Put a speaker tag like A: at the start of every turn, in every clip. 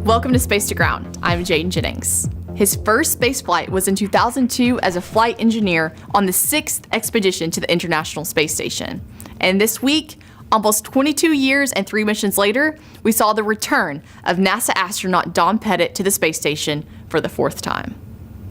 A: Welcome to Space to Ground. I'm Jaden Jennings. His first space flight was in 2002 as a flight engineer on the 6th expedition to the International Space Station. And this week, almost 22 years and 3 missions later, we saw the return of NASA astronaut Don Pettit to the space station for the 4th time.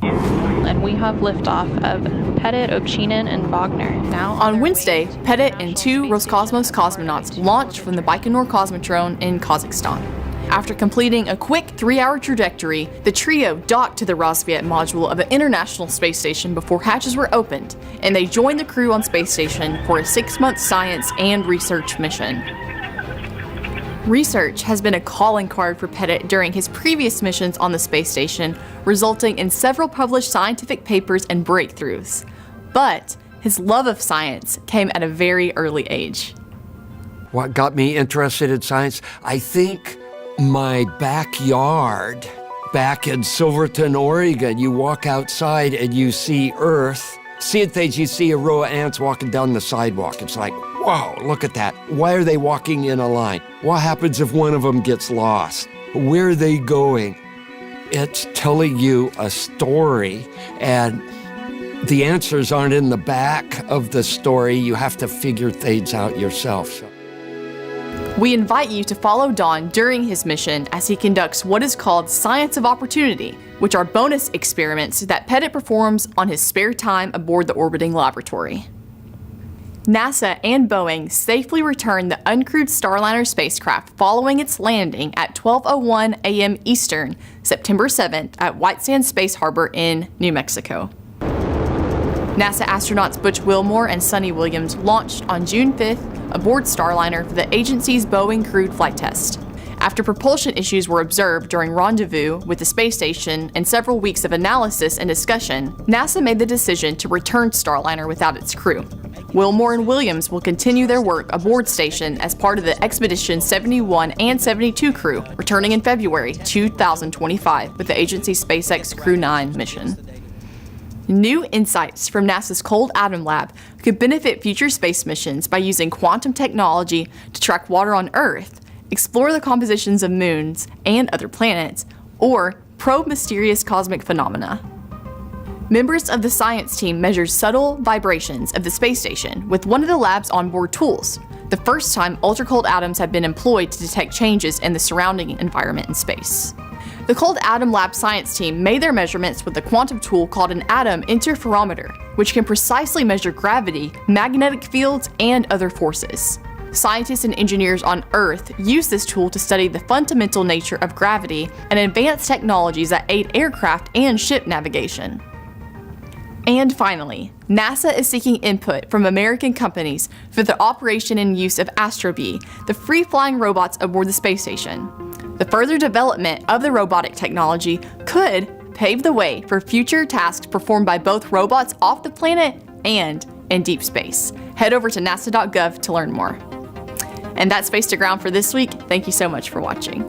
B: And we have liftoff of Pettit, Ovchinin, and Wagner. Now
A: On Wednesday, Pettit and 2 Roscosmos cosmonauts launched from the Baikonur Cosmodrome in Kazakhstan. After completing a quick 3-hour trajectory, the trio docked to the Rossviet module of the International Space Station before hatches were opened, and they joined the crew on space station for a 6-month science and research mission. Research has been a calling card for Pettit during his previous missions on the space station, resulting in several published scientific papers and breakthroughs. But his love of science came at a very early age.
C: What got me interested in science? I think my backyard back in Silverton, Oregon. You walk outside and you see Earth. Seeing things, you see a row of ants walking down the sidewalk. It's like, whoa, look at that. Why are they walking in a line? What happens if one of them gets lost? Where are they going? It's telling you a story, and the answers aren't in the back of the story. You have to figure things out yourself.
A: We invite you to follow Don during his mission as he conducts what is called Science of Opportunity, which are bonus experiments that Pettit performs on his spare time aboard the orbiting laboratory. NASA and Boeing safely returned the uncrewed Starliner spacecraft following its landing at 12:01 a.m. Eastern, September 7th at White Sands Space Harbor in New Mexico. NASA astronauts Butch Wilmore and Sonny Williams launched on June 5th aboard Starliner for the agency's Boeing crewed flight test. After propulsion issues were observed during rendezvous with the space station and several weeks of analysis and discussion, NASA made the decision to return Starliner without its crew. Wilmore and Williams will continue their work aboard station as part of the Expedition 71 and 72 crew, returning in February 2025 with the agency's SpaceX Crew 9 mission. New insights from NASA's Cold Atom Lab could benefit future space missions by using quantum technology to track water on Earth, explore the compositions of moons and other planets, or probe mysterious cosmic phenomena. Members of the science team measured subtle vibrations of the space station with one of the lab's onboard tools, the first time ultra-cold atoms have been employed to detect changes in the surrounding environment in space. The Cold Atom Lab science team made their measurements with a quantum tool called an atom interferometer, which can precisely measure gravity, magnetic fields, and other forces. Scientists and engineers on Earth use this tool to study the fundamental nature of gravity and advanced technologies that aid aircraft and ship navigation. And finally, NASA is seeking input from American companies for the operation and use of Astrobee, the free-flying robots aboard the space station. The further development of the robotic technology could pave the way for future tasks performed by both robots off the planet and in deep space. Head over to nasa.gov to learn more. And that's Space to Ground for this week. Thank you so much for watching.